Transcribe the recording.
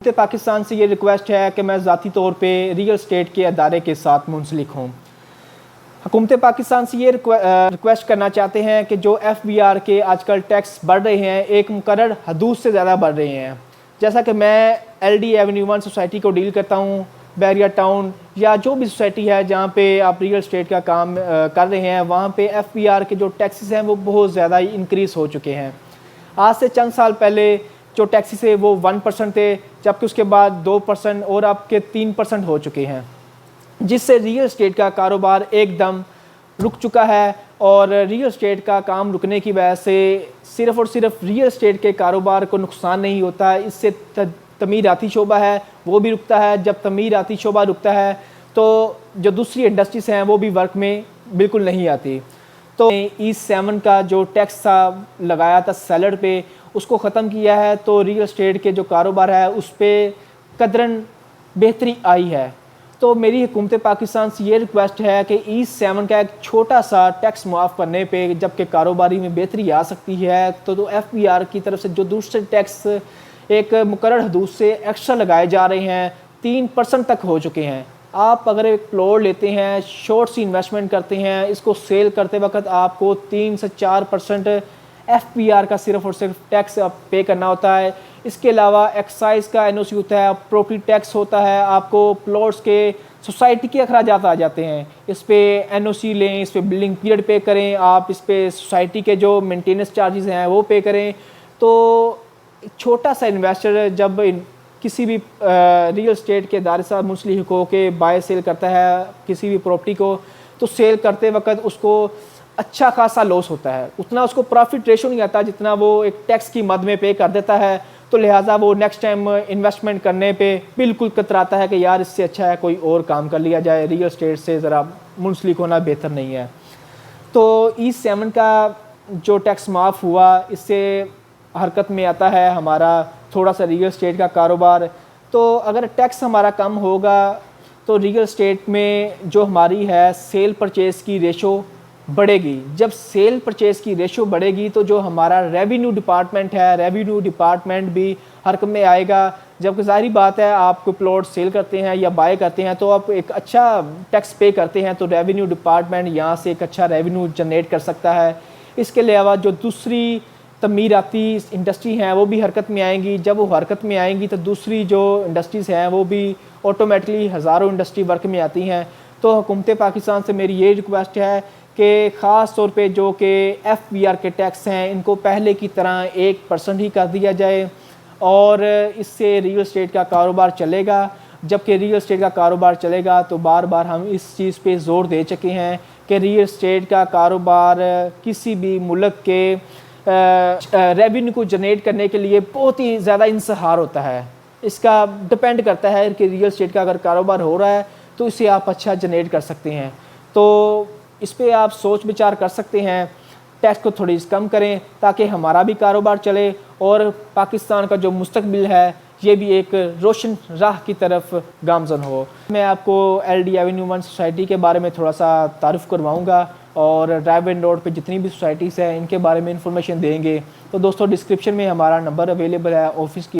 पाकिस्तान से ये रिक्वेस्ट है कि मैं ज़ाती तौर पे रियल स्टेट के अदारे के साथ मुंसलिक हूँ। हुकूमत पाकिस्तान से ये रिक्वेस्ट करना चाहते हैं कि जो FBR के आजकल टैक्स बढ़ रहे हैं, एक मुकर्रर हदूद से ज़्यादा बढ़ रहे हैं। जैसा कि मैं LD एवेन्यू 1 सोसाइटी को डील करता हूँ, बैरिया टाउन या जो भी सोसाइटी है जहाँ पे आप रियल स्टेट का काम कर रहे हैं, वहाँ पे FBR के जो टैक्सेस हैं वो बहुत ज़्यादा इंक्रीज़ हो चुके हैं। आज से चंद साल पहले जो टैक्सेस है वो 1% थे, जबकि उसके बाद 2% और अब के 3% हो चुके हैं, जिससे रियल स्टेट का कारोबार एकदम रुक चुका है। और रियल स्टेट का काम रुकने की वजह से सिर्फ़ और सिर्फ रियल स्टेट के कारोबार को नुकसान नहीं होता है, इससे तमीराती शोबा है वो भी रुकता है। जब तमीराती शोबा रुकता है तो जो दूसरी इंडस्ट्रीज़ हैं वो भी वर्क में बिल्कुल नहीं आती। तो E7 का जो टैक्स था लगाया था सेलर पे, उसको ख़त्म किया है, तो रियल स्टेट के जो कारोबार है उस पर कदरन बेहतरी आई है। तो मेरी हुकूमत पाकिस्तान से ये रिक्वेस्ट है कि E7 का एक छोटा सा टैक्स मुआफ़ करने पे जबकि कारोबारी में बेहतरी आ सकती है, तो FBR की तरफ से जो दूसरे टैक्स एक मुकर्रर हदूद से एक्स्ट्रा लगाए जा रहे हैं 3% तक हो चुके हैं। आप अगर एक प्लॉट लेते हैं, शॉर्ट सी इन्वेस्टमेंट करते हैं, इसको सेल करते वक्त आपको 3 से 4% FBR का सिर्फ़ और सिर्फ टैक्स पे करना होता है। इसके अलावा एक्साइज का NOC होता है, प्रॉपर्टी टैक्स होता है, आपको प्लॉट्स के सोसाइटी के अखराजात आ जाते हैं, इस पे NOC लें, इस पे बिल्डिंग पीरियड पे करें, आप इस पे सोसाइटी के जो मेंटेनेंस चार्जेस हैं वो पे करें। तो छोटा सा इन्वेस्टर जब किसी भी रियल स्टेट के दायरे से मुंसलिक हो के बाय सेल करता है किसी भी प्रॉपर्टी को, तो सेल करते वक्त उसको अच्छा खासा लॉस होता है, उतना उसको प्रॉफिट रेशो नहीं आता जितना वो एक टैक्स की मद में पे कर देता है। तो लिहाजा वो नेक्स्ट टाइम इन्वेस्टमेंट करने पे बिल्कुल कतराता है कि यार इससे अच्छा है कोई और काम कर लिया जाए, रियल स्टेट से ज़रा मुंसलिक होना बेहतर नहीं है। तो E7 का जो टैक्स माफ़ हुआ, इससे हरकत में आता है हमारा थोड़ा सा रियल स्टेट का कारोबार। तो अगर टैक्स हमारा कम होगा तो रियल स्टेट में जो हमारी है सेल परचेज़ की रेशो बढ़ेगी। जब सेल परचेज़ की रेशो बढ़ेगी तो जो हमारा रेवेन्यू डिपार्टमेंट है, रेवेन्यू डिपार्टमेंट भी हरकत में आएगा। जबकि ज़ाहिर बात है आप कोई प्लॉट सेल करते हैं या बाय करते हैं तो आप एक अच्छा टैक्स पे करते हैं, तो रेवेन्यू डिपार्टमेंट यहाँ से एक अच्छा रेवेन्यू जनरेट कर सकता है। इसके अलावा जो दूसरी तमीराती इंडस्ट्री हैं वो भी हरकत में आएंगी। जब वो हरकत में आएंगी तो दूसरी जो इंडस्ट्रीज़ हैं वो भी ऑटोमेटिकली हज़ारों इंडस्ट्री वर्क में आती हैं। तो हुकूमत पाकिस्तान से मेरी ये रिक्वेस्ट है कि ख़ास तौर पे जो कि FBR के टैक्स हैं इनको पहले की तरह 1% ही कर दिया जाए और इससे रियल स्टेट का कारोबार चलेगा। जबकि रियल स्टेट का कारोबार चलेगा तो बार बार हम इस चीज़ पे ज़ोर दे चुके हैं कि रियल स्टेट का कारोबार किसी भी मुल्क के रेवेन्यू को जनरेट करने के लिए बहुत ही ज़्यादा इंसहार होता है। इसका डिपेंड करता है कि रियल स्टेट का अगर कारोबार हो रहा है तो इसे आप अच्छा जनरेट कर सकते हैं। तो इस पे आप सोच विचार कर सकते हैं, टैक्स को थोड़ी कम करें ताकि हमारा भी कारोबार चले और पाकिस्तान का जो मुस्तकबिल है ये भी एक रोशन राह की तरफ गामज़न हो। मैं आपको LD एवेन्यू 1 सोसाइटी के बारे में थोड़ा सा तारुफ करवाऊँगा और ड्राइव-इन रोड पे जितनी भी सोसाइटीज़ हैं इनके बारे में इंफॉर्मेशन देंगे। तो दोस्तों डिस्क्रिप्शन में हमारा नंबर अवेलेबल है ऑफिस की।